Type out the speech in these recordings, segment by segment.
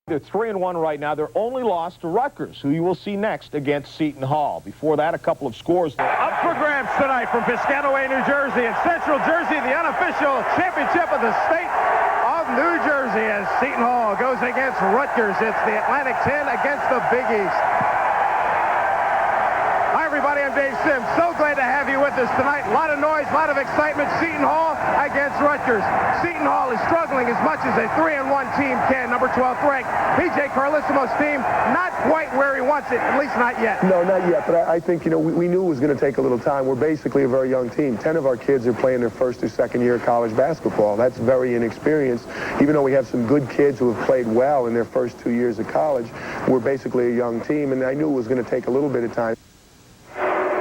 They're 3-1 right now. They're only lost to Rutgers, who you will see next against Seton Hall. Before that, a couple of scores there. Up for grabs tonight from Piscataway, New Jersey, and Central Jersey, the unofficial championship of the state of New Jersey, as Seton Hall goes against Rutgers. It's the Atlantic 10 against the Big East. Hi, everybody. I'm Dave Sims. So glad to have you with us tonight. A lot of noise, a lot of excitement. Seton Hall against Rutgers. Seton Hall is struggling as much as a 3-1 team can. Number 12th ranked P.J. Carlissimo's team, not quite where he wants it, at least not yet. No, not yet, but I think, we knew it was going to take a little time. We're basically a very young team. 10 of our kids are playing their first or second year of college basketball. That's very inexperienced. Even though we have some good kids who have played well in their first 2 years of college, we're basically a young team, and I knew it was going to take a little bit of time.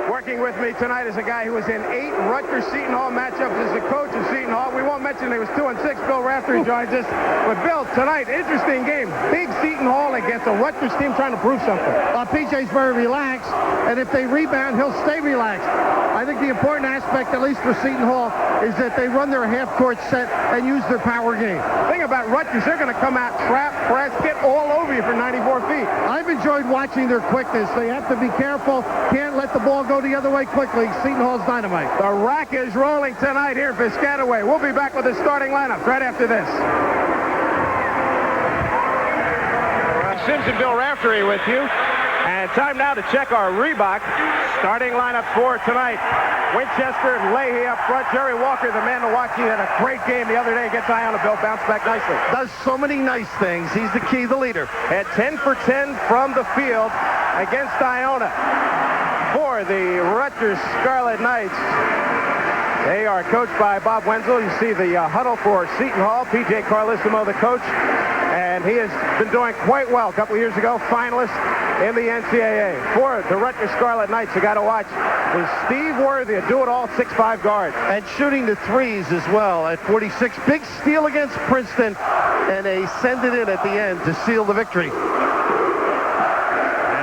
Working with me tonight is a guy who was in 8 Rutgers-Seton Hall matchups as the coach of Seton Hall. We won't mention he was 2-6. Bill Raftery joins us. But Bill, tonight, interesting game. Big Seton Hall against a Rutgers team trying to prove something. PJ's very relaxed, and if they rebound, he'll stay relaxed. I think the important aspect, at least for Seton Hall, is that they run their half-court set and use their power game. The thing about Rutgers, they're going to come out, trap, press, get all over you for 94 feet. I've enjoyed watching their quickness. They have to be careful, can't let the ball go the other way quickly. Seton Hall's dynamite. The rack is rolling tonight here in Piscataway. We'll be back with the starting lineup right after this. Sims and Bill Raftery with you. And time now to check our Reebok starting lineup for tonight. Winchester, Leahy up front. Jerry Walker, the man to watch. He had a great game the other day against Iona. Bill bounced back nicely. Does so many nice things. He's the key, the leader. At 10 for 10 from the field against Iona. For the Rutgers Scarlet Knights, they are coached by Bob Wenzel. You see the huddle for Seton Hall. P.J. Carlissimo, the coach, and he has been doing quite well. A couple of years ago, finalist in the NCAA. For the Rutgers Scarlet Knights, you got to watch is Steve Worthy, a do-it-all 6'5" guard. And shooting the threes as well at 46. Big steal against Princeton, and they send it in at the end to seal the victory.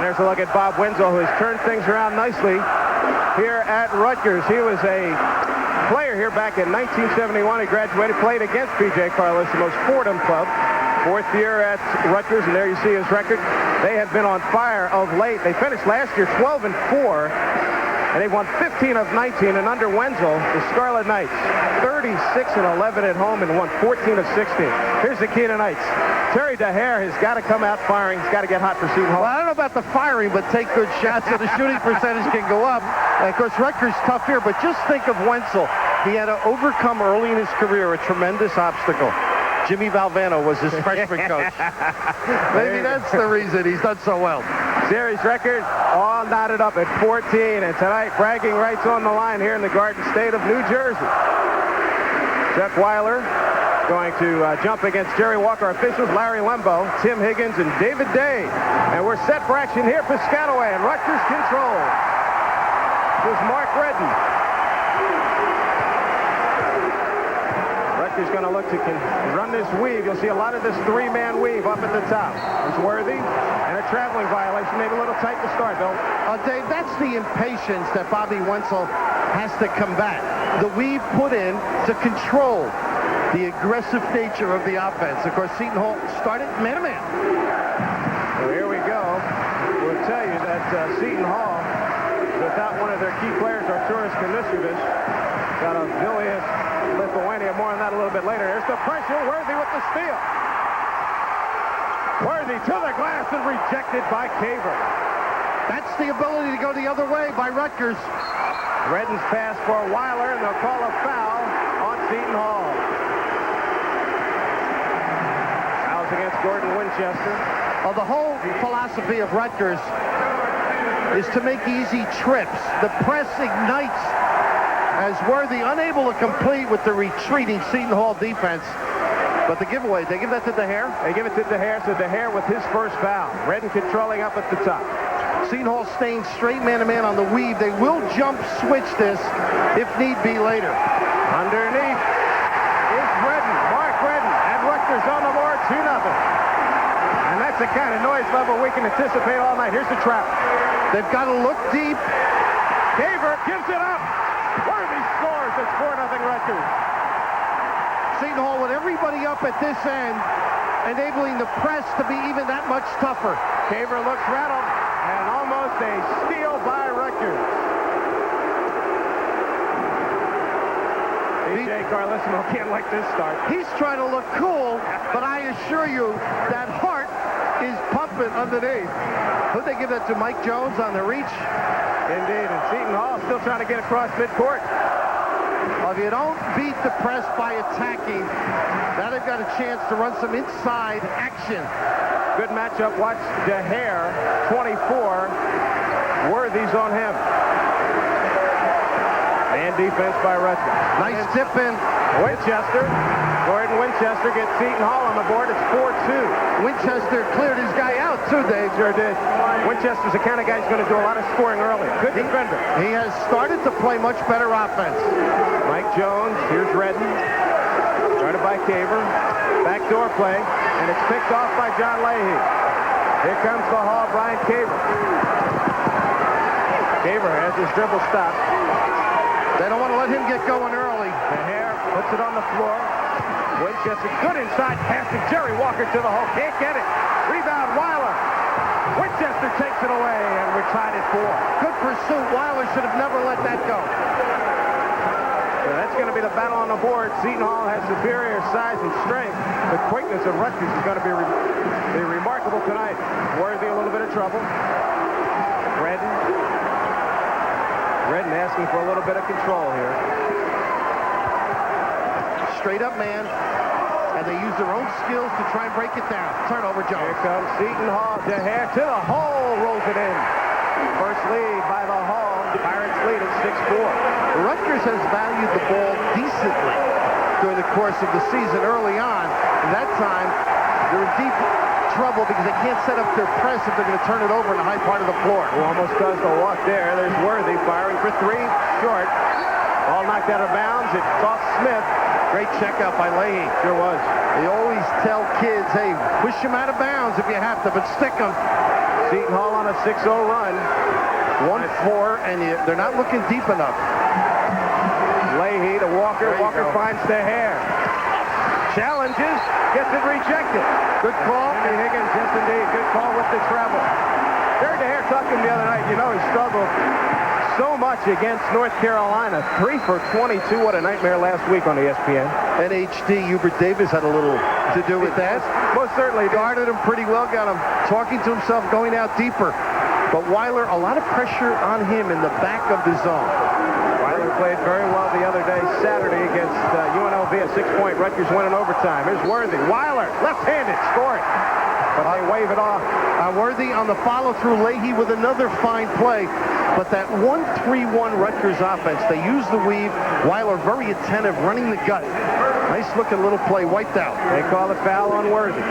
There's a look at Bob Wenzel, who has turned things around nicely here at Rutgers. He was a player here back in 1971. He graduated, played against P.J. Carlissimo's Fordham club. 4th year at Rutgers, and there you see his record. They have been on fire of late. They finished last year 12-4, and they won 15 of 19. And under Wenzel, the Scarlet Knights, 36-11 at home and won 14 of 16. Here's the key tonight. Terry DeHare has got to come out firing. He's got to get hot for Seton Hall. Well, I don't know about the firing, but take good shots so the shooting percentage can go up. And of course, Rutgers tough here, but just think of Wenzel. He had to overcome early in his career a tremendous obstacle. Jimmy Valvano was his freshman coach. Maybe that's the reason he's done so well. Series record all knotted up at 14, and tonight bragging rights on the line here in the Garden State of New Jersey. Jeff Weiler going to jump against Jerry Walker officials, Larry Lembo, Tim Higgins, and David Day. And we're set for action here, Piscataway, and Rutgers control. This is Mark Redden. Rutgers going to look to run this weave. You'll see a lot of this 3-man weave up at the top. It's Worthy, and a traveling violation. Maybe a little tight to start, Bill. Dave, that's the impatience that Bobby Wenzel has to combat. The weave put in to control the aggressive nature of the offense. Of course, Seton Hall started man-to-man. Well, here we go. We'll tell you that Seton Hall, without one of their key players, Arturas Kanisiewicz, got a bilious Lithuania. More on that a little bit later. There's the pressure. Worthy with the steal. Worthy to the glass and rejected by Caver. That's the ability to go the other way by Rutgers. Redden's pass for Weiler, and they'll call a foul on Seton Hall. Against Gordon Winchester. Well, the whole philosophy of Rutgers is to make easy trips. The press ignites as Worthy unable to complete with the retreating Seton Hall defense. But the giveaway, they give that to DeHare? They give it to DeHare, so DeHare with his first foul. Redden controlling up at the top. Seton Hall staying straight man-to-man on the weave. They will jump switch this if need be later. Underneath is Redden, Mark Redden, and Rutgers on the board, 2-0. And that's the kind of noise level we can anticipate all night. Here's the trap. They've got to look deep. Caver gives it up. Worthy scores. It's 4-0 Rutgers. Seton Hall with everybody up at this end. enabling the press to be even that much tougher. Caver looks rattled, and almost a steal by Rutgers. P.J. Carlissimo can't like this start. He's trying to look cool, but I assure you that heart is pumping underneath. Who'd they give that to? Mike Jones on the reach? Indeed, and Seton Hall still trying to get across midcourt. Well, if you don't beat the press by attacking, now they've got a chance to run some inside action. Good matchup. Watch DeHare, 24. Worthy's on him. And defense by Rutgers. Nice tip in. Winchester. Gordon Winchester gets Seton Hall on the board. It's 4-2. Winchester cleared his guy out, too, Dave. Sure did. Winchester's the kind of guy who's going to do a lot of scoring early. Good defender. He has started to play much better offense. Mike Jones. Here's Redden. Started by Caver. Backdoor play. And it's picked off by John Leahy. Here comes the Hall. Brian Caver. Caver has his dribble stopped. They don't want to let him get going early. DeHare puts it on the floor. Winchester, good inside pass to Jerry Walker to the hole. Can't get it. Rebound, Weiler. Winchester takes it away, and we're tied at 4. Good pursuit. Weiler should have never let that go. So that's going to be the battle on the board. Seton Hall has superior size and strength. The quickness of Rutgers is going to be remarkable tonight. Worthy a little bit of trouble. Redden asking for a little bit of control here. Straight up man. And they use their own skills to try and break it down. Turnover, Jones. Here comes Seton Hall. DeHare to the hole. Rolls it in. First lead by the Hall. Pirates lead at 6-4. Rutgers has valued the ball decently during the course of the season early on. And that time, they're in deep trouble because they can't set up their press if they're going to turn it over in the high part of the floor. Who almost does the walk there. There's Worthy firing for 3. Short. Ball knocked out of bounds. It's off Smith. Great checkout by Leahy. Sure was. They always tell kids, hey, push them out of bounds if you have to, but stick them. Seton Hall on a 6-0 run. 1-4, and they're not looking deep enough. Leahy to Walker. Walker finds DeHare. Challenges. Gets it rejected. Good call. Andy Higgins, yes indeed. Good call with the treble. Jared DeHare talked to him the other night. You know he struggled so much against North Carolina. 3 for 22. What a nightmare last week on ESPN. NHD, Hubert Davis had a little to do with that. Most certainly. Guarded him pretty well. Got him talking to himself, going out deeper. But Weiler, a lot of pressure on him in the back of the zone. Weiler played very well the other day, Saturday, against UNLV. A 6-point Rutgers win in overtime. Here's Worthy. Weiler, left-handed, score it. But they wave it off. Worthy on the follow-through. Leahy with another fine play. But that 1-3-1 Rutgers offense, they use the weave. Weiler very attentive, running the gut. Nice-looking little play, wiped out. They call the foul on Worthy.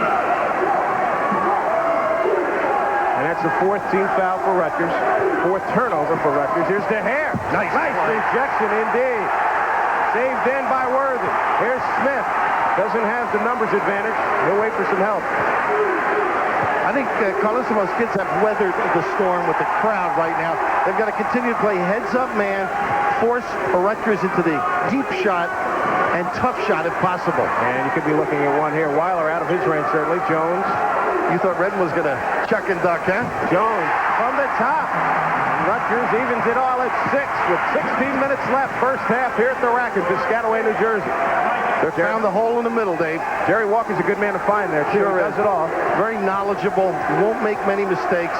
And that's the 4th team foul for Rutgers. 4th turnover for Rutgers. Here's DeHare. Nice rejection indeed. Saved in by Worthy. Here's Smith. Doesn't have the numbers advantage. He'll wait for some help. I think Carlissimo's kids have weathered the storm with the crowd right now. They've got to continue to play heads-up man, force Rutgers into the deep shot and tough shot if possible. And you could be looking at one here. Weiler out of his range, certainly. Jones. You thought Redden was going to chuck and duck, huh? Jones from the top. Rutgers evens it all at 6 with 16 minutes left. First half here at the rack in Piscataway, New Jersey. They found the hole in the middle, Dave. Jerry Walker's a good man to find there. Sure does it all. Very knowledgeable. Won't make many mistakes.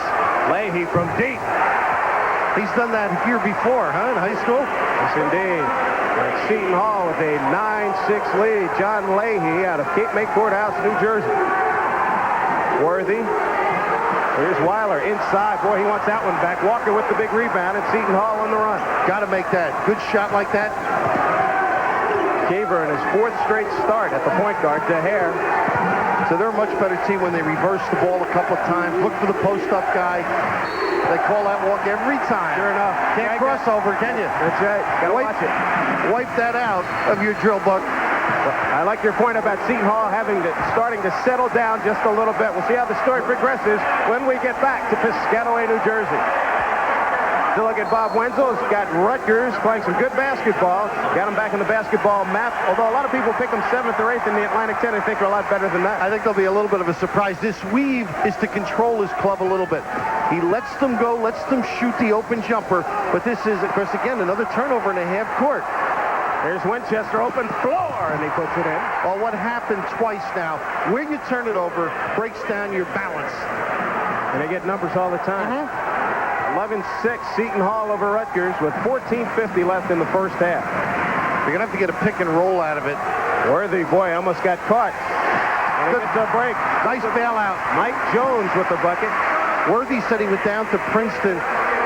Leahy from deep. He's done that here before, huh, in high school? Yes, indeed. And Seton Hall with a 9-6 lead. John Leahy out of Cape May Courthouse, New Jersey. Worthy. Here's Weiler inside. Boy, he wants that one back. Walker with the big rebound, and Seton Hall on the run. Got to make that. Good shot like that. Caver in his 4th straight start at the point guard. DeHare. So they're a much better team when they reverse the ball a couple of times. Look for the post-up guy. They call that walk every time. Sure enough. Can't cross over, can you? That's right. Gotta watch it. Wipe that out of your drill book. I like your point about Seton Hall starting to settle down just a little bit. We'll see how the story progresses when we get back to Piscataway, New Jersey. To look at Bob Wenzel. He's got Rutgers playing some good basketball. Got him back in the basketball map. Although a lot of people pick them 7th or 8th in the Atlantic 10, I think they're a lot better than that. I think there'll be a little bit of a surprise. This weave is to control his club a little bit. He lets them go, lets them shoot the open jumper. But this is, of course, again, another turnover in a half court. There's Winchester, open floor, and he puts it in. Well, what happened twice now, where you turn it over breaks down your balance. And they get numbers all the time. 11-6, Seton Hall over Rutgers with 14:50 left in the first half. You're going to have to get a pick and roll out of it. Worthy, boy, almost got caught. And it gets a break. Nice bailout. Mike Jones with the bucket. Worthy said he went down to Princeton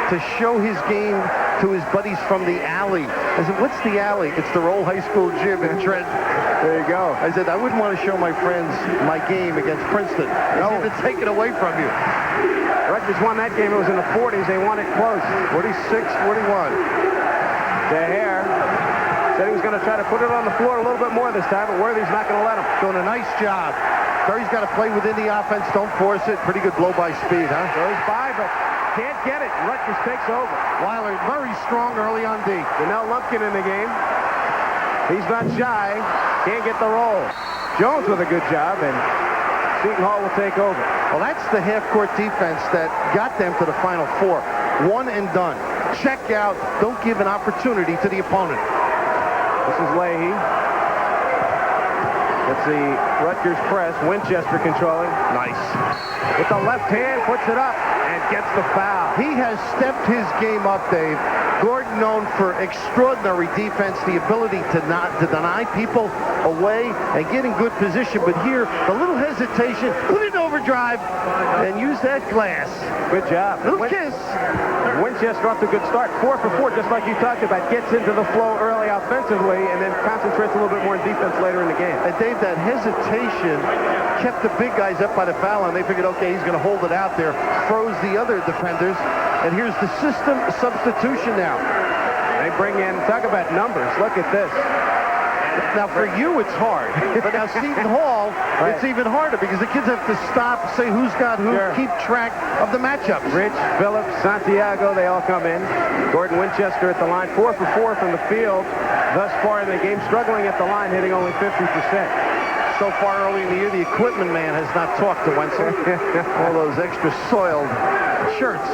to show his game to his buddies from the alley. I said, what's the alley? It's their old high school gym in Trent. There you go. I said, I wouldn't want to show my friends my game against Princeton. No. It's take it away from you. Rutgers won that game. It was in the 40s. They won it close. 46-41. DeHare said he was going to try to put it on the floor a little bit more this time, but Worthy's not going to let him. Doing a nice job. Curry's got to play within the offense. Don't force it. Pretty good blow by speed, huh? Goes by, but can't get it. Rutgers takes over. Weiler very strong early on D. Janelle Lumpkin in the game. He's not shy. Can't get the roll. Jones with a good job, and Seton Hall will take over. Well, that's the half-court defense that got them to the Final Four. One and done. Check out. Don't give an opportunity to the opponent. This is Leahy. That's the Rutgers press. Winchester controlling. Nice. With the left hand, puts it up and gets the foul. He has stepped his game up, Dave. Gordon known for extraordinary defense, the ability to deny people away and get in good position. But here, the little hesitation, put it in overdrive and use that glass. Good job. Little kiss. Winchester off to a good start. 4 for 4, just like you talked about. Gets into the flow early offensively and then concentrates a little bit more in defense later in the game. And Dave, that hesitation kept the big guys up by the foul line. They figured, okay, he's going to hold it out there. Froze the other defenders. And here's the system substitution now. They bring in, talk about numbers. Look at this. Now, for you, it's hard. But now, Seton Hall, it's even harder because the kids have to stop, say who's got who, keep track of the matchups. Rich, Phillips, Santiago, they all come in. Gordon Winchester at the line, 4 for 4 from the field. Thus far in the game, struggling at the line, hitting only 50%. So far early in the year, the equipment man has not talked to Wenzel. All those extra soiled shirts.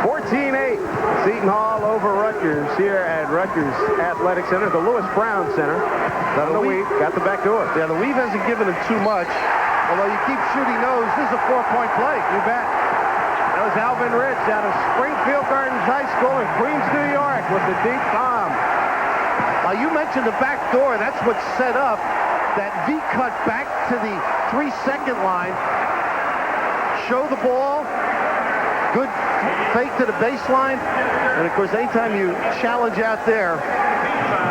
14-8. Seton Hall over Rutgers here at Rutgers Athletic Center, the Lewis Brown Center. Now the weave got the back door. Yeah, the weave hasn't given him too much. Although you keep shooting those, this is a 4-point play. You bet. That was Alvin Rich out of Springfield Gardens High School in Queens, New York with the deep bomb. You mentioned the back door. That's what set up that V-cut back to the 3-second line. Show the ball. Good fake to the baseline. And, of course, anytime you challenge out there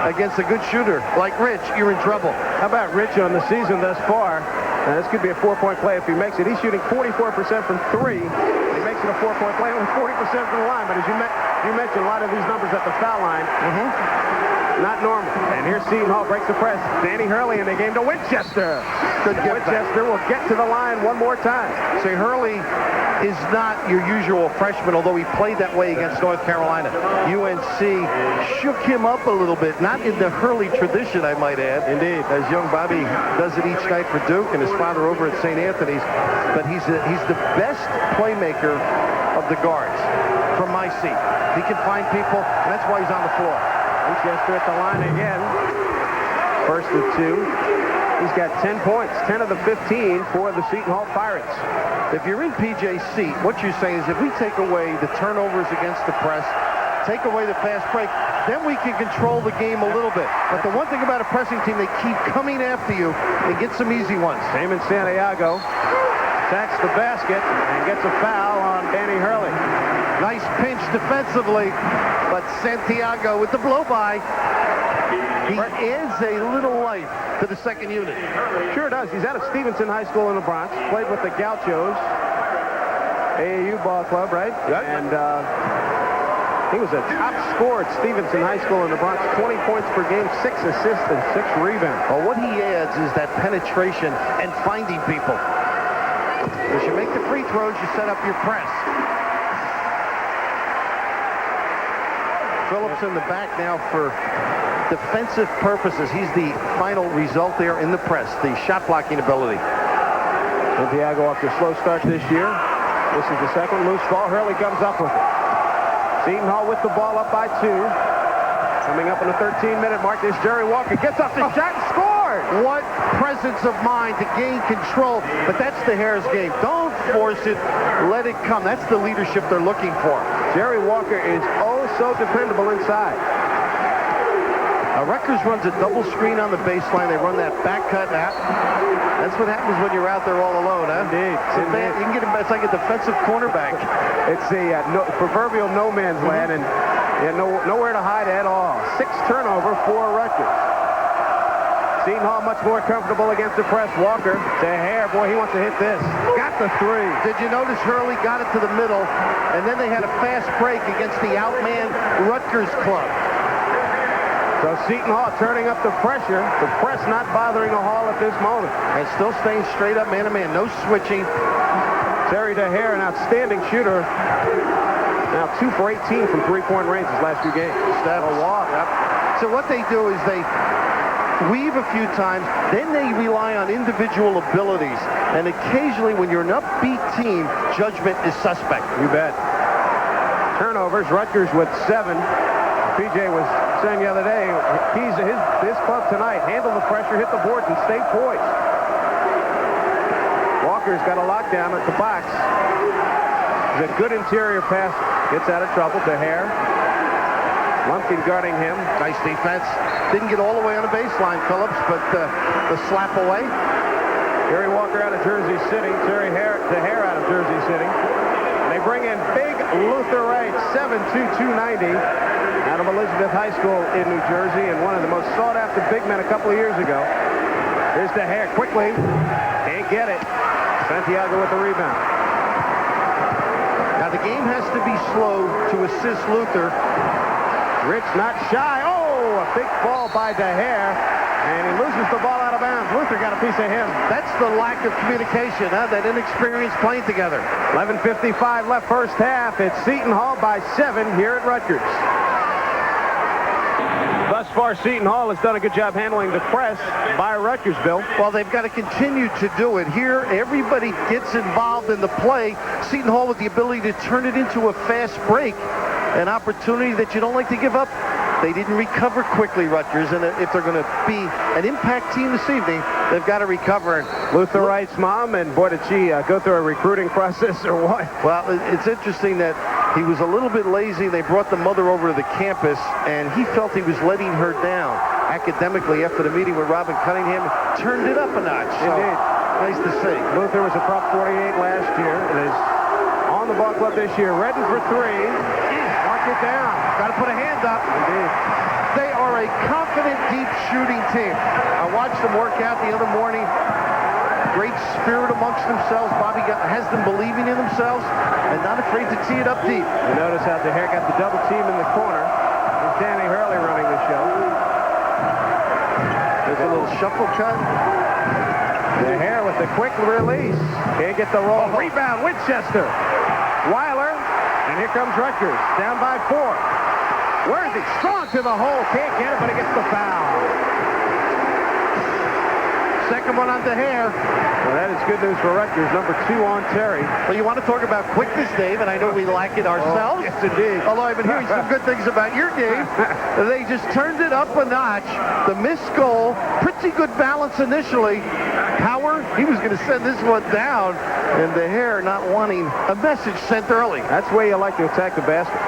against a good shooter like Rich, you're in trouble. How about Rich on the season thus far? Now, this could be a 4-point play if he makes it. He's shooting 44% from 3. He makes it a 4-point play, only 40% from the line. But as you mentioned, a lot of these numbers at the foul line, not normal. And here's Seton Hall breaks the press. Danny Hurley in the game to Winchester. Good get Winchester will get to the line one more time. See, Hurley is not your usual freshman, although he played that way against North Carolina. UNC shook him up a little bit, not in the Hurley tradition, I might add. Indeed. As young Bobby does it each night for Duke and his father over at St. Anthony's. But he's the best playmaker of the guards from my seat. He can find people, and that's why he's on the floor. Winchester at the line again. First of 2. He's got 10 points, 10 of the 15 for the Seton Hall Pirates. If you're in PJ's seat, what you're saying is if we take away the turnovers against the press, take away the fast break, then we can control the game a little bit. But the one thing about a pressing team, they keep coming after you and get some easy ones. Damon Santiago attacks the basket and gets a foul on Danny Hurley. Nice pinch defensively, but Santiago with the blow-by. He adds a little life to the second unit. Sure does. He's out of Stevenson High School in the Bronx. Played with the Gauchos. AAU ball club, right? Yep. And he was a top scorer at Stevenson High School in the Bronx. 20 points per game, 6 assists, and 6 rebounds. Well, what he adds is that penetration and finding people. As you make the free throws, you set up your press. Phillips in the back now for defensive purposes. He's the final result there in the press, the shot blocking ability. Santiago off to a slow start this year. This is the second loose ball. Hurley comes up with it. Seton Hall with the ball up by 2. Coming up in the 13-minute mark, there's Jerry Walker. Gets up the shot and scores! What presence of mind to gain control. But that's the Hare's game. Don't force it. Let it come. That's the leadership they're looking for. Jerry Walker is oh so dependable inside. Rutgers runs a double screen on the baseline. They run that back cut out. That's what happens when you're out there all alone, huh? Indeed. You can get him. It's like a defensive cornerback. It's the proverbial no man's land, and nowhere to hide at all. 6 turnover for Rutgers. Seton Hall much more comfortable against the press. Walker to Hare. Boy, he wants to hit this. Got the 3. Did you notice Hurley got it to the middle, and then they had a fast break against the outman Rutgers club. So Seton Hall turning up the pressure. The press not bothering the Hall at this moment. And still staying straight up man-to-man. No switching. Terry DeHare, an outstanding shooter. Now 2 for 18 from three-point range his last few games. That'll walk. Yep. So what they do is they weave a few times, then they rely on individual abilities. And occasionally when you're an upbeat team, judgment is suspect. You bet. Turnovers, Rutgers with 7. PJ was saying the other day, he's his club tonight. Handle the pressure, hit the boards, and stay poised. Walker's got a lockdown at the box. He's a good interior passer. Gets out of trouble to Hare. Lumpkin guarding him. Nice defense. Didn't get all the way on the baseline, Phillips, but the slap away. Jerry Walker out of Jersey City. Terry Hare out of Jersey City. And they bring in big Luther Wright, 7'2", 290. Out of Elizabeth High School in New Jersey, and one of the most sought-after big men a couple of years ago. Here's the Hare quickly. Can't get it. Santiago with the rebound. Now the game has to be slow to assist Luther. Rich not shy. Oh, a big ball by DeHare, and he loses the ball out of bounds. Luther got a piece of him. That's the lack of communication, huh? That inexperience playing together. 11:55 left first half. It's Seton Hall by 7 here at Rutgers. Thus far, Seton Hall has done a good job handling the press by Rutgers, Bill. Well, they've got to continue to do it. Here, everybody gets involved in the play. Seton Hall with the ability to turn it into a fast break, an opportunity that you don't like to give up. They didn't recover quickly, Rutgers, and if they're going to be an impact team this evening, they've got to recover. Luther Wright's mom, and boy, did she go through a recruiting process or what? Well, it's interesting that he was a little bit lazy. They brought the mother over to the campus, and he felt he was letting her down academically after the meeting with Robin Cunningham. Turned it up a notch. So, indeed. Nice to see. Luther was a Prop 48 last year and is on the ball club this year. Redden for 3. Mark it down. Got to put a hand up. Indeed. They are a confident, deep shooting team. I watched them work out the other morning. Great spirit amongst themselves. Bobby has them believing in themselves and not afraid to tee it up deep. You notice how DeHare got the double team in the corner. There's Danny Hurley running the show. There's a little shuffle cut. DeHare with the quick release. Can't get the roll. Rebound, Winchester. Weiler. And here comes Rutgers. Down by 4. Worthy. Strong to the hole. Can't get it, but he gets the foul. Second one on DeHare. Well, that is good news for Rutgers. Number 2 on Terry. Well, you want to talk about quickness, Dave, and I know we lack it ourselves. Oh, yes, indeed. Although I've been hearing some good things about your game. They just turned it up a notch. The missed goal, pretty good balance initially. Power, he was going to send this one down. And DeHare not wanting a message sent early. That's the way you like to attack the basket.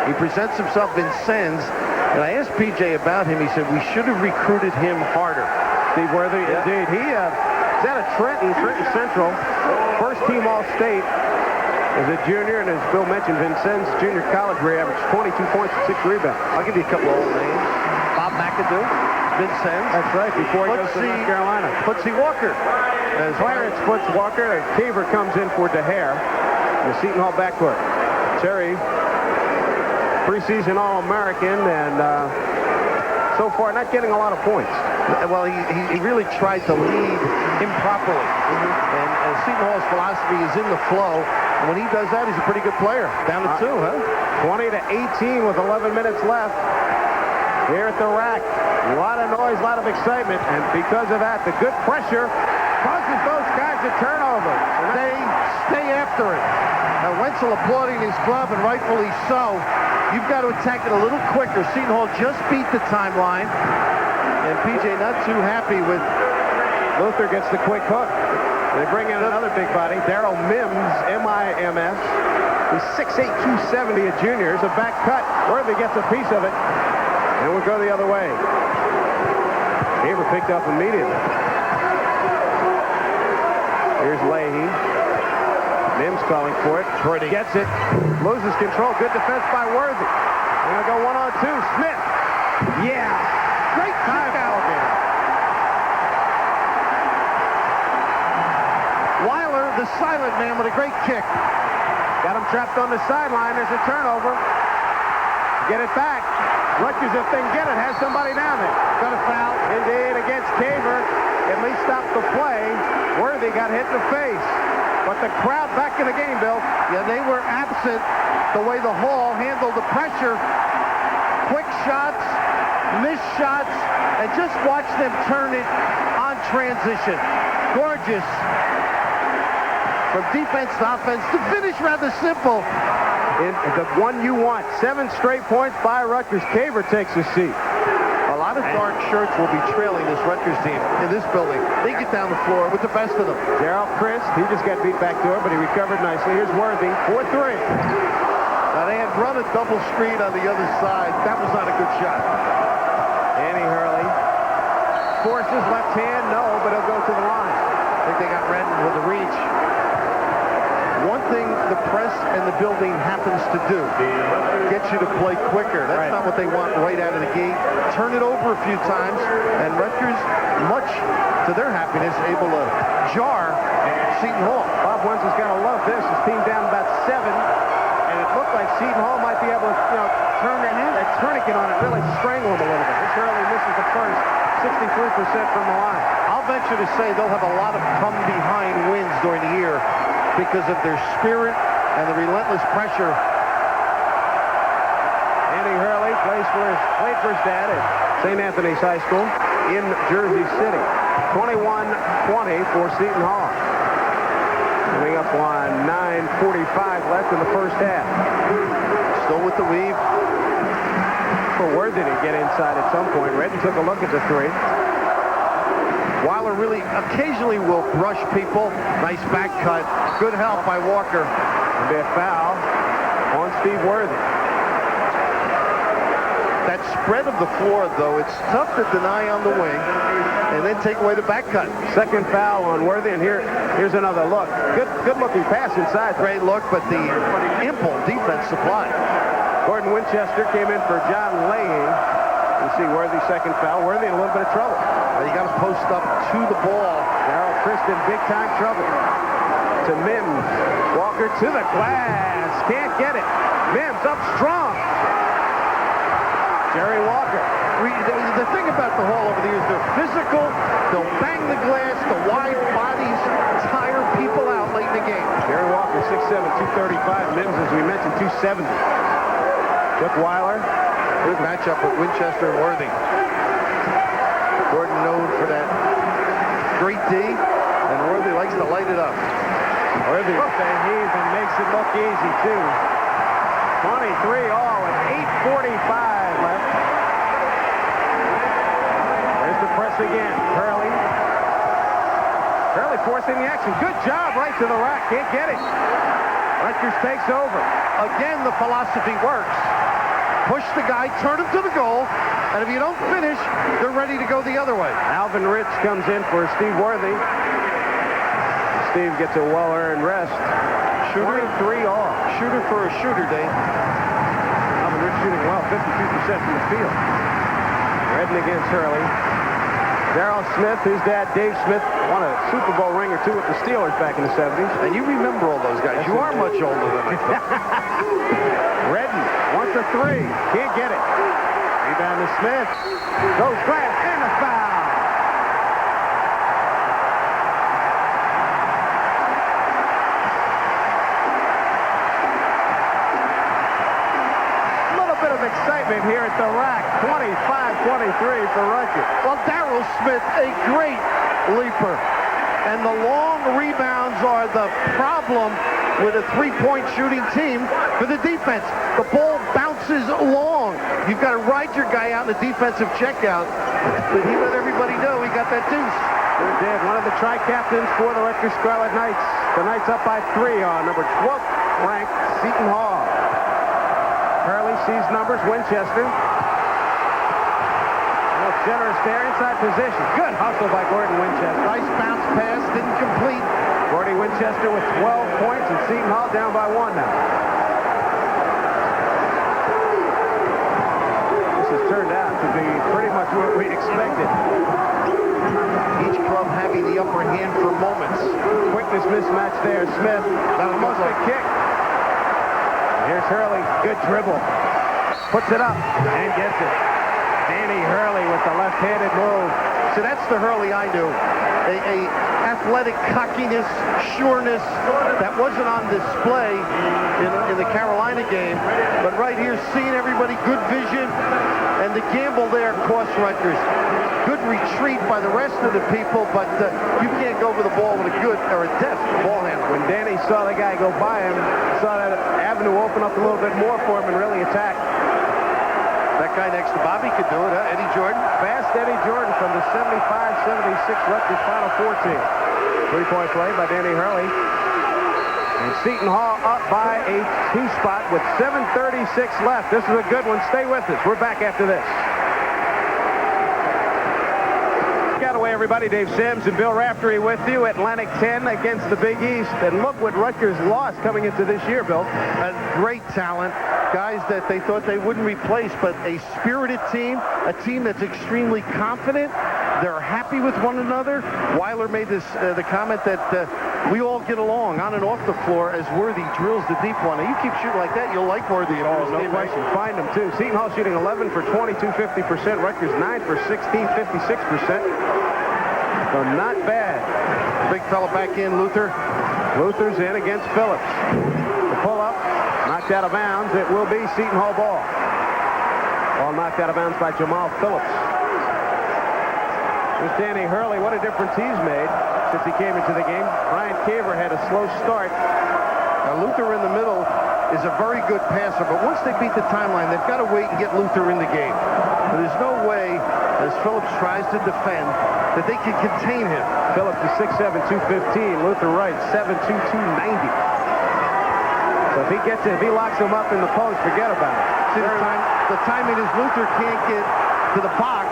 He presents himself in sends. And I asked PJ about him. He said, we should have recruited him harder. Steve Worthy, indeed. He's out of Trenton Central. First team All-State as a junior, and as Bill mentioned, Vincennes junior college where he averaged 22 points and 6 rebounds. I'll give you a couple of old names. Bob McAdoo, Vincennes. That's right, before he goes to North Carolina. Footsy Walker. As Clarence Foots Walker, Caver comes in for DeHare. The Seton Hall backcourt. Terry, preseason All-American, and so far not getting a lot of points. Well, he really tried to lead improperly. And Seton Hall's philosophy is in the flow. When he does that, he's a pretty good player. Down to 2, huh? 20-18 with 11 minutes left here at the rack. A lot of noise, a lot of excitement, and because of that, the good pressure causes both guys to turn over. They stay after it. Now, Wenzel applauding his club, and rightfully so. You've got to attack it a little quicker. Seton Hall just beat the timeline, and PJ not too happy with. Luther gets the quick hook. They bring in another big body, Daryl Mims, M-I-M-S. He's 6'8", 270, a junior. It's a back cut. Worthy gets a piece of it, and we'll go the other way. Haber picked up immediately. Here's Leahy. Mims calling for it. Pretty. Gets it. Loses control. Good defense by Worthy. They're going to go 1-on-2. Smith. Yeah. Great Time out there. Weiler, the silent man, with a great kick. Got him trapped on the sideline. There's a turnover. Get it back. Rutgers, if they can get it, has somebody down there. Got a foul. Indeed, against Caver. At least stopped the play. Worthy got hit in the face. But the crowd back in the game, Bill. Yeah, they were absent the way the Hall handled the pressure. Quick shots, missed shots, and just watch them turn it on transition. Gorgeous. From defense to offense. The finish rather simple. The one you want. 7 straight points by Rutgers. Caver takes a seat. A lot of dark shirts will be trailing this Rutgers team in this building. They get down the floor with the best of them. Darrell Chris, he just got beat back door, but he recovered nicely. Here's Worthy, 4-3. Now they had run a double screen on the other side. That was not a good shot. Annie Hurley forces left hand, no, but he'll go to the line. I think they got Redden with the reach. One thing the press and the building happens to do, get you to play quicker. That's not what they want right out of the gate. Turn it over a few times, and Rutgers, much to their happiness, able to jar Seton Hall. Bob Wenzel's got to love this. His team down about 7, and it looked like Seton Hall might be able to, turn that tourniquet on it, really strangle him a little bit. This early misses the first, 63% from the line. I'll venture to say they'll have a lot of come-behind wins during the year because of their spirit and the relentless pressure. Andy Hurley played for his dad at St. Anthony's High School in Jersey City. 21-20 for Seton Hall. Coming up on 9:45 left in the first half. Still with the weave. For Worthy to get inside at some point. Redden took a look at the 3. Weiler really occasionally will brush people. Nice back cut. Good help by Walker. There'll be a foul on Steve Worthy. That spread of the floor, though, it's tough to deny on the wing and then take away the back cut. Second foul on Worthy, and here's another look. Good-looking pass inside. Great look, but the ample defense supplied. Gordon Winchester came in for John Leahy. You see Worthy's second foul. Worthy in a little bit of trouble. You got to post up to the ball. Darrell Kristen, big-time trouble. To Mims. Walker to the glass. Can't get it. Mims up strong. Jerry Walker. The thing about the Hall over the years, they're physical. They'll bang the glass. The wide bodies tire people out late in the game. Jerry Walker, 6'7", 235. Mims, as we mentioned, 270. Took Weiler. Good matchup with Winchester and Worthy. Gordon known for that great D, and Worthy likes to light it up. Worthy heaves and makes it look easy, too. 23 all with 8:45 left. There's the press again. Hurley forcing the action. Good job right to the rack. Can't get it. Rutgers takes over. Again, the philosophy works. Push the guy, turn him to the goal, and if you don't finish, they're ready to go the other way. Alvin Rich comes in for Steve Worthy. Steve gets a well-earned rest. Shooter 3 all. Shooter for a shooter, Dave. Alvin Rich shooting well, 52% from the field. Redden against Hurley. Darrell Smith, his dad Dave Smith, won a Super Bowl ring or 2 with the Steelers back in the 70s. And you remember all those guys. You are much older than I thought. Redden wants a 3. Can't get it. Rebound to Smith. Goes glass and a foul. Darryl Smith, a great leaper. And the long rebounds are the problem with a three-point shooting team for the defense. The ball bounces long. You've got to ride your guy out in the defensive checkout. But he let everybody know he got that deuce. Sure did. One of the tri-captains for the Rutgers Scarlet Knights. The Knights up by 3 on number 12th ranked Seton Hall. Hurley sees numbers. Winchester. Generous there, inside position. Good hustle by Gordon Winchester. Nice bounce pass, didn't complete. Gordy Winchester with 12 points, and Seton Hall down by 1 now. This has turned out to be pretty much what we expected. Each club having the upper hand for moments. Quickness mismatch there. Smith, almost a kick. Here's Hurley, good dribble. Puts it up and gets it. Danny Hurley with the left-handed move. So that's the Hurley I knew. A athletic cockiness, sureness that wasn't on display in the Carolina game. But right here, seeing everybody, good vision, and the gamble there cost Rutgers. Good retreat by the rest of the people, but you can't go over the ball with a good or a deft ball handler. When Danny saw the guy go by him, saw that avenue open up a little bit more for him and really attack. That guy next to Bobby could do it, huh? Eddie Jordan. Fast Eddie Jordan from the 75-76 Rutgers Final Four team. Three-point play by Danny Hurley. And Seton Hall up by a 2 spot with 7:36 left. This is a good one. Stay with us. We're back after this. Piscataway, everybody. Dave Sims and Bill Raftery with you. Atlantic 10 against the Big East. And look what Rutgers lost coming into this year, Bill. A great talent. Guys that they thought they wouldn't replace, but a spirited team, a team that's extremely confident. They're happy with one another. Weiler made this the comment that we all get along on and off the floor as Worthy drills the deep one. Now, you keep shooting like that, you'll like Worthy. Oh, no question. Find them, too. Seton Hall shooting 11 for 22, 50%. Rutgers 9 for 16, 56%. So not bad. Big fella back in, Luther. Luther's in against Phillips. The pull-up. Knocked out of bounds. It will be Seton Hall ball. Ball knocked out of bounds by Jamal Phillips. There's Danny Hurley. What a difference he's made since he came into the game. Ryan Caver had a slow start. Now, Luther in the middle is a very good passer, but once they beat the timeline, they've got to wait and get Luther in the game. But there's no way, as Phillips tries to defend, that they can contain him. Phillips is 6'7", 215. Luther Wright, 7'2", 290. So if he locks him up in the post, forget about it. See, the timing is Luther can't get to the box.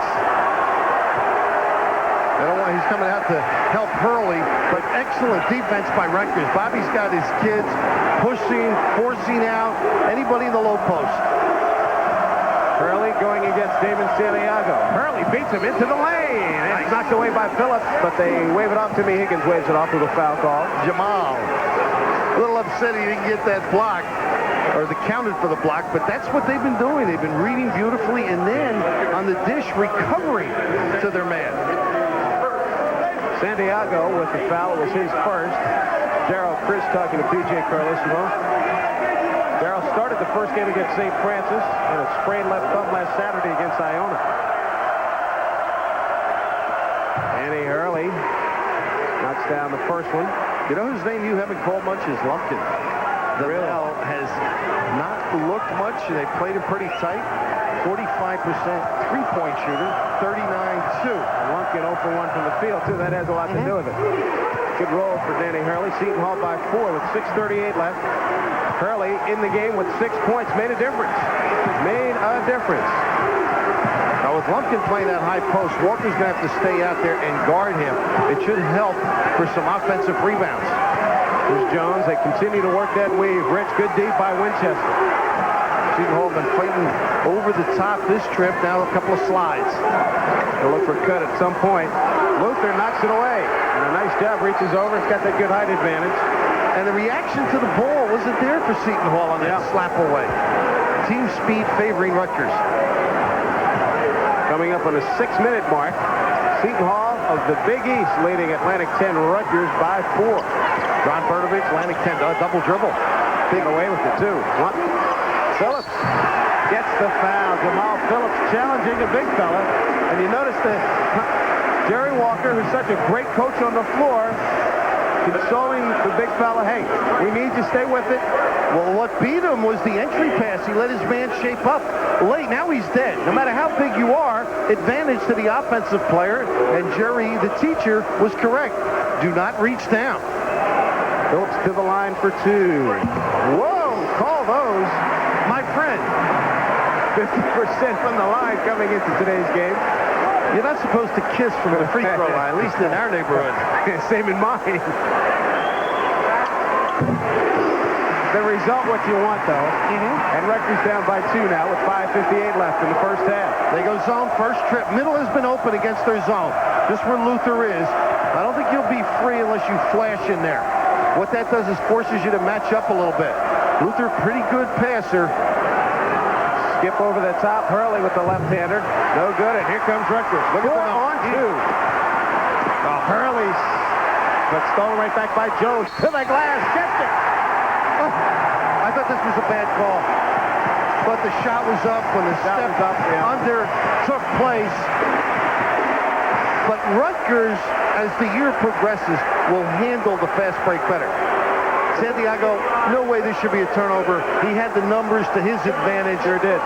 He's coming out to help Hurley, but excellent defense by Rutgers. Bobby's got his kids pushing, forcing out anybody in the low post. Hurley going against Damon Santiago. Hurley beats him into the lane. And it's knocked away by Phillips, but they wave it off. Timmy Higgins waves it off with a foul call. Jamal. A little upset he didn't get that block, or the counted for the block, but that's what they've been doing. They've been reading beautifully, and then on the dish, recovering to their man. Santiago with the foul. It was his first. Darryl Chris talking to PJ Carlissimo. Darryl started the first game against St. Francis and a sprained left thumb last Saturday against Iona. Danny Hurley knocks down the first one. You know whose name you haven't called much is Lumpkin. The Really? Bell has not looked much. They played him pretty tight. 45% three-point shooter, 39-2. Lumpkin 0 for 1 from the field, too. That has a lot to do with it. Good roll for Danny Hurley. Seton Hall by 4 with 6:38 left. Hurley in the game with 6 points. Made a difference. Made a difference. Now, with Lumpkin playing that high post, Walker's going to have to stay out there and guard him. It should help for some offensive rebounds. Here's Jones. They continue to work that weave. Rich, good deep by Winchester. Seton Hall been fighting over the top this trip. Now a couple of slides. They'll look for a cut at some point. Luther knocks it away. And a nice job. Reaches over. It's got that good height advantage. And the reaction to the ball wasn't there for Seton Hall on that slap away. Team speed favoring Rutgers. Coming up on the 6-minute mark. Seton Hall of the Big East leading Atlantic 10 Rutgers by 4. Ron Bertovich, Atlantic 10, double dribble. Big away with it, too. Phillips gets the foul. Jamal Phillips challenging a big fella. And you notice that Jerry Walker, who's such a great coach on the floor, consoling the big fella, hey, we need you to stay with it. Well, what beat him was the entry pass. He let his man shape up late. Now he's dead. No matter how big you are, advantage to the offensive player. And Jerry, the teacher, was correct. Do not reach down. Phillips to the line for two. Whoa, call those. My friend. 50% from the line coming into today's game. You're not supposed to kiss from the free throw line, at least in our neighborhood. Same in mine. The result what you want, though. And Rutgers down by 2 now with 5:58 left in the first half. They go zone first trip. Middle has been open against their zone. Just where Luther is. I don't think you'll be free unless you flash in there. What that does is forces you to match up a little bit. Luther, pretty good passer. Skip over the top. Hurley with the left-hander. No good, and here comes Rutgers. Look at 4-on-2. Oh, Hurley's, but stolen right back by Jones. To the glass. Gets it. Oh, I thought this was a bad call. But the shot was up when the step under took place. But Rutgers, as the year progresses, will handle the fast break better. Santiago, no way this should be a turnover. He had the numbers to his advantage. Sure did.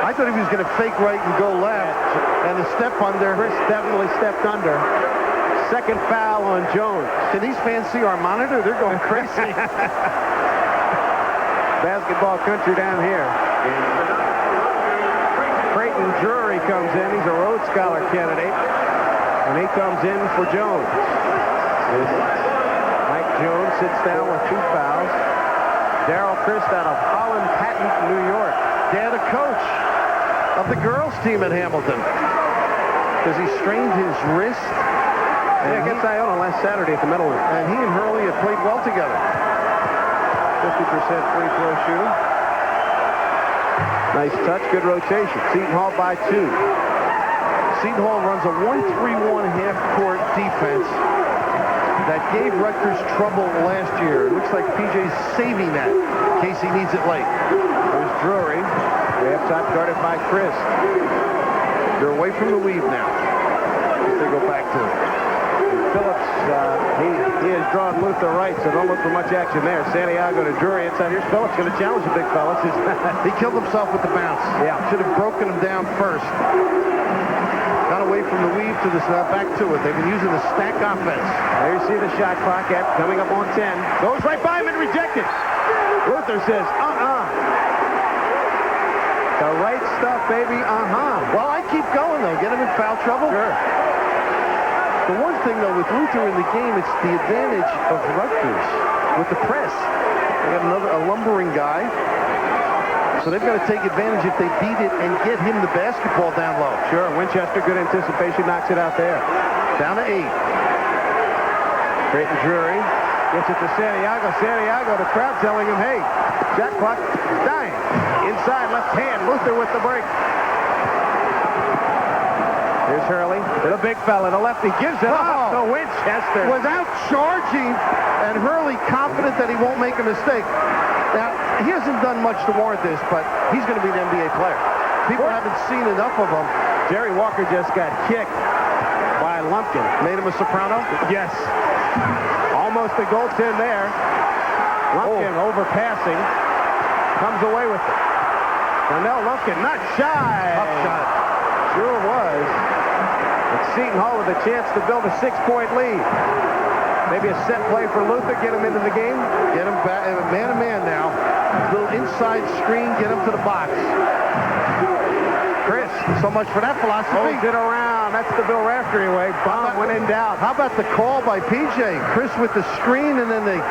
I thought he was going to fake right and go left. And a step under. Chris definitely stepped under. Second foul on Jones. Can these fans see our monitor? They're going crazy. Basketball country down here. Creighton Drury comes in. He's a Rhodes Scholar candidate. And he comes in for Jones. Mike Jones sits down with 2 fouls. Darrell Christ out of Holland Patton, New York. Dad, a coach of the girls team at Hamilton. Because he strained his wrist. Yeah, against Iona last Saturday at the Meadowlands. And he and Hurley have played well together. 50% free throw shooting. Nice touch, good rotation. Seton Hall by 2. Seton Hall runs a 1-3-1 half-court defense that gave Rutgers trouble last year. It looks like PJ's saving that in case he needs it late. There's Drury. Way up top, guarded by Chris. They're away from the weave now. They go back to it. Phillips, he has drawn Luther right, so don't look for much action there. Santiago to Drury inside. Here's Phillips going to challenge the big fellas. He killed himself with the bounce. Yeah. Should have broken him down first. Got away from the weave to this, back to it. They've been using the stack offense. There you see the shot clock coming up on 10. Goes right by him and rejected. Luther says, The right stuff, baby, Well, I keep going, though. Get him in foul trouble. Sure. The one thing, though, with Luther in the game, it's the advantage of Rutgers with the press. They got a lumbering guy. So they've got to take advantage if they beat it and get him the basketball down low. Sure, Winchester, good anticipation, knocks it out there. Down to 8. Creighton Drury gets it to Santiago. Santiago, the crowd telling him, hey, shot clock is dying. Inside, left hand, Luther with the break. Here's Hurley to the big fella, the lefty, gives it up to Winchester. Without charging, and Hurley confident that he won't make a mistake. Now, he hasn't done much to warrant this, but he's going to be an NBA player. People haven't seen enough of him. Jerry Walker just got kicked by Lumpkin. Made him a soprano? Yes. Almost a goaltend there. Lumpkin overpassing. Comes away with it. Darnell Lumpkin not shy. Tough shot. Sure was. And Seton Hall with a chance to build a 6-point lead. Maybe a set play for Luther, get him into the game. Get him back, man-to-man now. Little inside screen, get him to the box. Chris, so much for that philosophy. Holds it around. That's the Bill Raftery way. Bomb when in doubt. How about the call by PJ? Chris with the screen and then the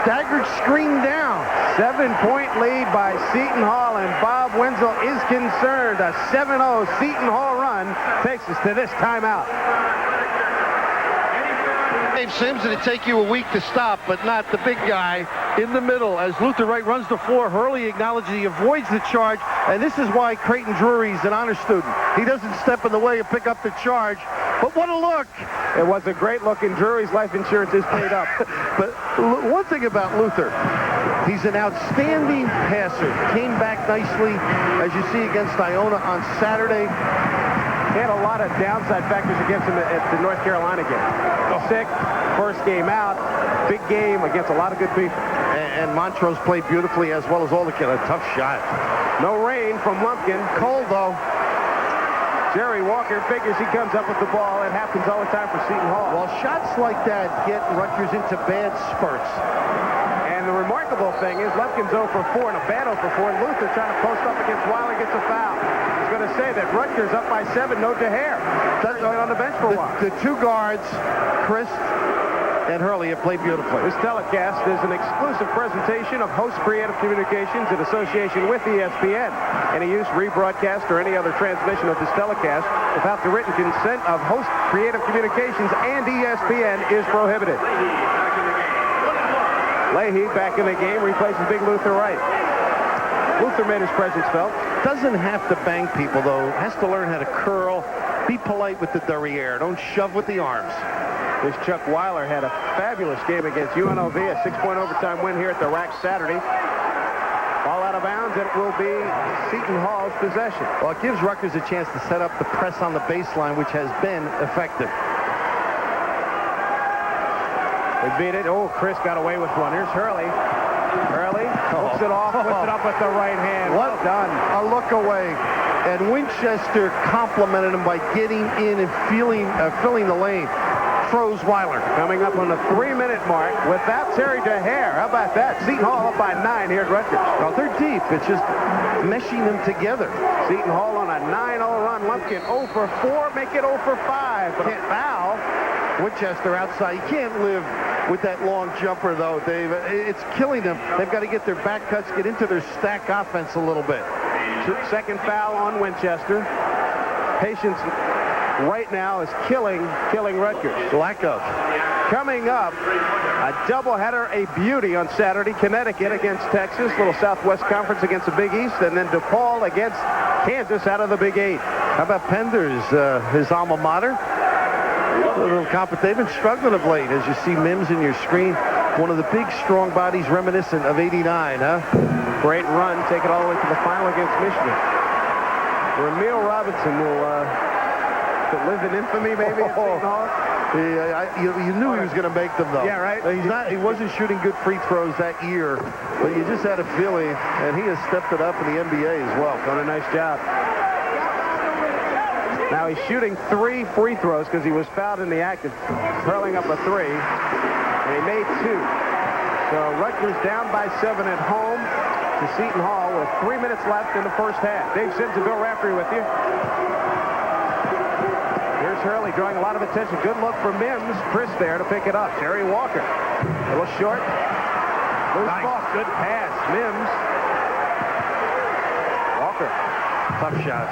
staggered screen down. 7-point lead by Seton Hall, and Bob Wenzel is concerned. A 7-0 Seton Hall run takes us to this timeout. Dave Sims, it'd take you a week to stop, but not the big guy in the middle. As Luther Wright runs the floor, Hurley acknowledges he avoids the charge, and this is why Creighton Drury's an honor student. He doesn't step in the way and pick up the charge, but what a look! It was a great look, and Drury's life insurance is paid up. But one thing about Luther, He's an outstanding passer. Came back nicely, as you see, against Iona on Saturday. He had a lot of downside factors against him at the North Carolina game. Sick, first game out, big game against a lot of good people. And Montrose played beautifully, as well as all the kids. A tough shot. No rain from Lumpkin. Cold, though. Jerry Walker figures he comes up with the ball. It happens all the time for Seton Hall. Well, shots like that get Rutgers into bad spurts. And the remarkable thing is Lumpkin's 0 for 4 and a bad 0 for 4. And Luther trying to post up against Weiler gets a foul. I was going to say that Rutgers up by 7, no DeHare. That's been on the bench for a while. The two guards, Chris and Hurley, have played beautifully. This telecast is an exclusive presentation of Host Creative Communications in association with ESPN. Any use, rebroadcast, or any other transmission of this telecast without the written consent of Host Creative Communications and ESPN is prohibited. Leahy back in the game, replaces Big Luther Wright. Luther made his presence felt. Doesn't have to bang people, though. Has to learn how to curl. Be polite with the derriere. Don't shove with the arms. This Chuck Weiler had a fabulous game against UNLV, a 6-point overtime win here at the Rack Saturday. Ball out of bounds, and it will be Seton Hall's possession. Well, it gives Rutgers a chance to set up the press on the baseline, which has been effective. They beat it. Oh, Chris got away with one. Here's Hurley. Hurley hooks it off, puts it up with the right hand. Well done. A look away. And Winchester complimented him by getting in and filling the lane. Throws Weiler. Coming up on the 3-minute mark without Terry DeHare. How about that? Seton Hall up by 9 here at Rutgers. Well, they're deep. It's just meshing them together. Seton Hall on a 9-0 run. Lumpkin 0 for 4, make it 0 for 5. But a foul. Winchester outside. You can't live with that long jumper, though, Dave. It's killing them. They've got to get their back cuts, get into their stack offense a little bit. Second foul on Winchester. Patience right now is killing Rutgers. Lack of. Coming up, a doubleheader, a beauty on Saturday. Connecticut against Texas, little Southwest Conference against the Big East, and then DePaul against Kansas out of the Big 8. How about Pender's, his alma mater? They've been struggling of late, as you see Mims in your screen. One of the big, strong bodies reminiscent of '89, huh? Great run, take it all the way to the final against Michigan. Ramil Robinson will live in infamy, maybe, at Seton Hall. You knew he was going to make them, though. Yeah, right? He wasn't shooting good free throws that year, but you just had a feeling, and he has stepped it up in the NBA as well. Done a nice job. Now he's shooting 3 free throws because he was fouled in the act of hurling up a 3, and he made 2. So Rutgers down by 7 at home to Seton Hall with 3 minutes left in the first half. Dave Sims and Bill Raftery with you. Here's Hurley drawing a lot of attention. Good look for Mims. Chris there to pick it up. Terry Walker. A little short. Loose ball. Good pass. Mims. Walker. Tough shot.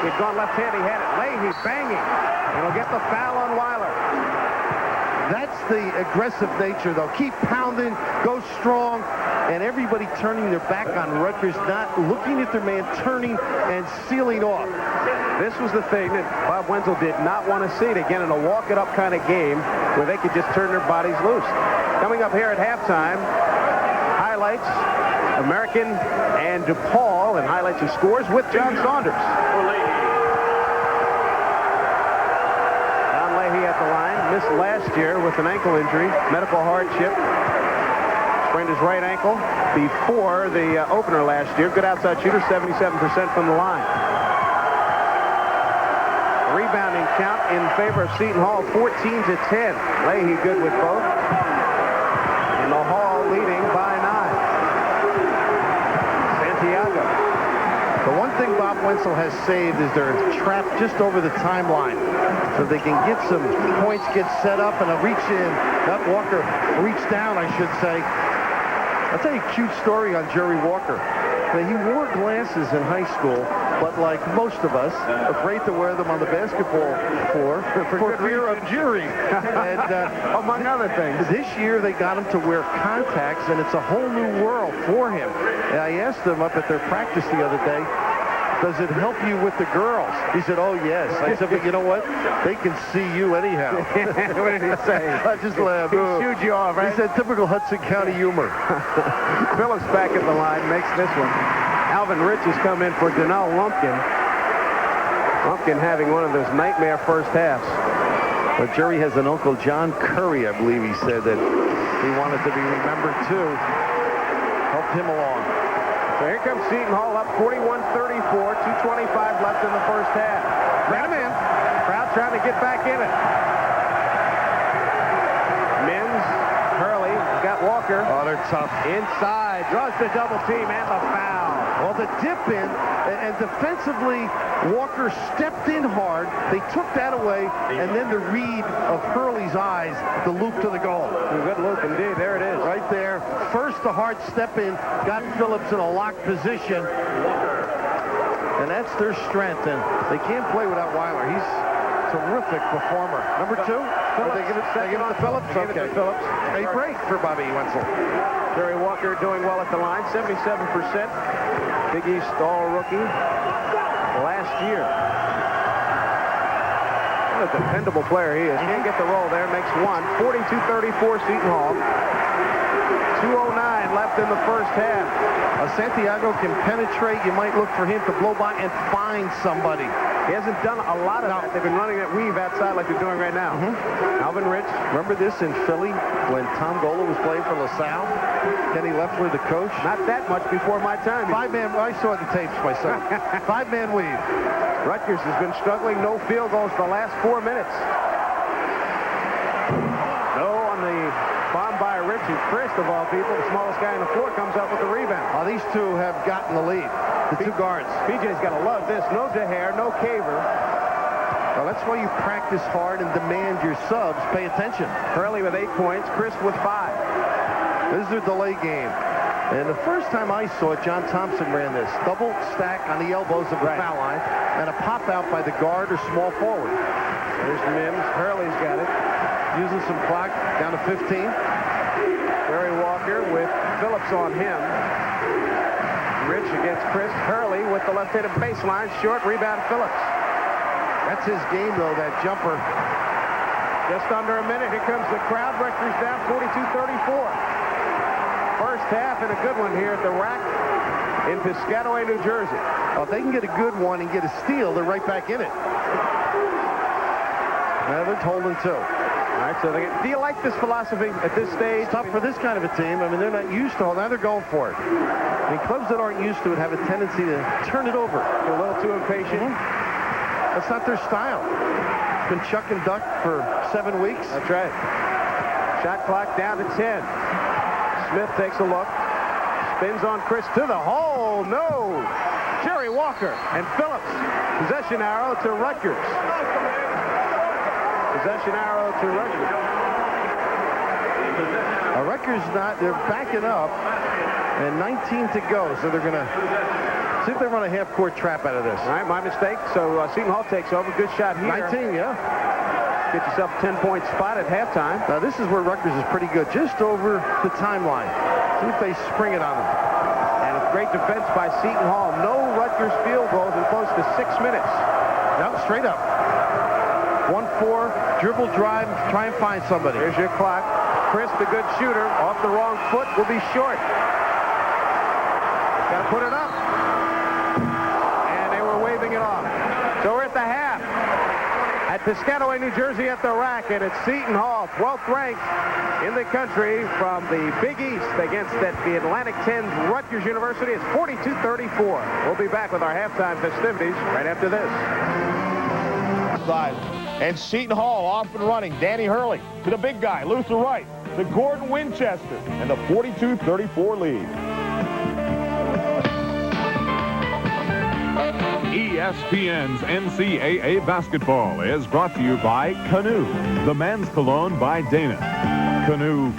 He'd gone left hand. He had it. Leahy banging. And he'll get the foul on Weiler. That's the aggressive nature, though. Keep pounding. Go strong. And everybody turning their back on Rutgers, not looking at their man, turning and sealing off. This was the thing that Bob Wenzel did not want to see it again in a walk-it-up kind of game where they could just turn their bodies loose. Coming up here at halftime, highlights, American and DePaul, and highlights and scores with John Saunders. Don Leahy at the line, missed last year with an ankle injury, medical hardship. Sprained his right ankle before the opener last year. Good outside shooter, 77% from the line. Rebounding count in favor of Seton Hall, 14-10. Leahy good with both. And the Hall leading by 9. Santiago. The one thing Bob Wenzel has saved is they're trapped just over the timeline. So they can get some points, get set up, and a reach in. Not Walker, reach down, I should say. I'll tell you a cute story on Jerry Walker. He wore glasses in high school, but like most of us, afraid to wear them on the basketball floor for fear of jury. And among other things. This year they got him to wear contacts, and it's a whole new world for him. And I asked them up at their practice the other day, does it help you with the girls? He said, oh, yes. I said, but you know what? They can see you anyhow. What did he say? I just laughed. He shooed you off, right? He said, typical Hudson County humor. Phillips back at the line, makes this one. Alvin Rich has come in for Denell Lumpkin. Lumpkin having one of those nightmare first halves. But Jerry has an Uncle John Curry, I believe he said, that he wanted to be remembered too. Helped him along. So here comes Seton Hall up 41-34, 2:25 left in the first half. Ran him in. Crowd trying to get back in it. Mims, Hurley, got Walker. Oh, they're tough. Inside, draws the double team and the foul. Well, the dip in, and defensively, Walker stepped in hard. They took that away, and then the read of Hurley's eyes, the loop to the goal. Good loop indeed. There it is. Right there. First, the hard step in, got Phillips in a locked position. And that's their strength, and they can't play without Weiler. He's a terrific performer. Number 2? Phillips. They give it to Phillips? Okay. Phillips. A break for Bobby Wenzel. Jerry Walker doing well at the line, 77%. Big East All-Rookie last year. What a dependable player he is. Can't get the roll there. Makes one. 42-34 Seton Hall. 2:09 left in the first half. Santiago can penetrate. You might look for him to blow by and find somebody. He hasn't done a lot of that. They've been running that weave outside like they're doing right now. Alvin Rich. Remember this in Philly when Tom Gola was playing for LaSalle? Kenny Leffler, the coach? Not that much before my time. Five-man, I saw the tapes myself. Five-man weave. Rutgers has been struggling. No field goals for the last 4 minutes. No on the bomb by Richie. Chris, of all people, the smallest guy on the floor, comes up with the rebound. Oh, these two have gotten the lead. The two guards. PJ's got to love this. No DeHare, no Caver. Well, that's why you practice hard and demand your subs pay attention. Hurley with 8 points. Chris with 5. This is a delay game. And the first time I saw it, John Thompson ran this. Double stack on the elbows of the foul line and a pop out by the guard or small forward. There's Mims. Hurley's got it. Using some clock down to 15. Jerry Walker with Phillips on him. Rich against Chris. Hurley with the left-handed baseline. Short rebound Phillips. That's his game, though, that jumper. Just under a minute. Here comes the crowd. Rutgers down 42-34. First half and a good one here at the rack in Piscataway, New Jersey. Well, if they can get a good one and get a steal, they're right back in it. Now they're holding 2. All right, so do you like this philosophy at this stage? It's tough for this kind of a team. I mean, they're not used to it. Now they're going for it. I mean, clubs that aren't used to it have a tendency to turn it over. A little too impatient. That's not their style. It's been chuck and duck for 7 weeks. That's right. Shot clock down to 10. Smith takes a look. Spins on Chris to the hole. No. Jerry Walker and Phillips. Possession arrow to Rutgers. Possession arrow to Rutgers. Rutgers they're backing up, and 19 to go, so they're going to see if they run a half-court trap out of this. All right, my mistake. So Seton Hall takes over. Good shot here. 19, yeah. Get yourself a 10-point spot at halftime. Now, this is where Rutgers is pretty good, just over the timeline. See if they spring it on them. And a great defense by Seton Hall. No Rutgers field goals in close to 6 minutes. No, straight up. 1-4, dribble, drive, try and find somebody. Here's your clock. Chris, the good shooter, off the wrong foot, will be short. Got to put it up. And they were waving it off. So we're at the half. At Piscataway, New Jersey at the rack, and it's Seton Hall, 12th ranked in the country from the Big East against the Atlantic 10's Rutgers University. It's 42-34. We'll be back with our halftime festivities right after this. And Seton Hall off and running. Danny Hurley to the big guy, Luther Wright, to Gordon Winchester, and the 42-34 lead. ESPN's NCAA basketball is brought to you by Canoe, the men's cologne by Dana. Canoe,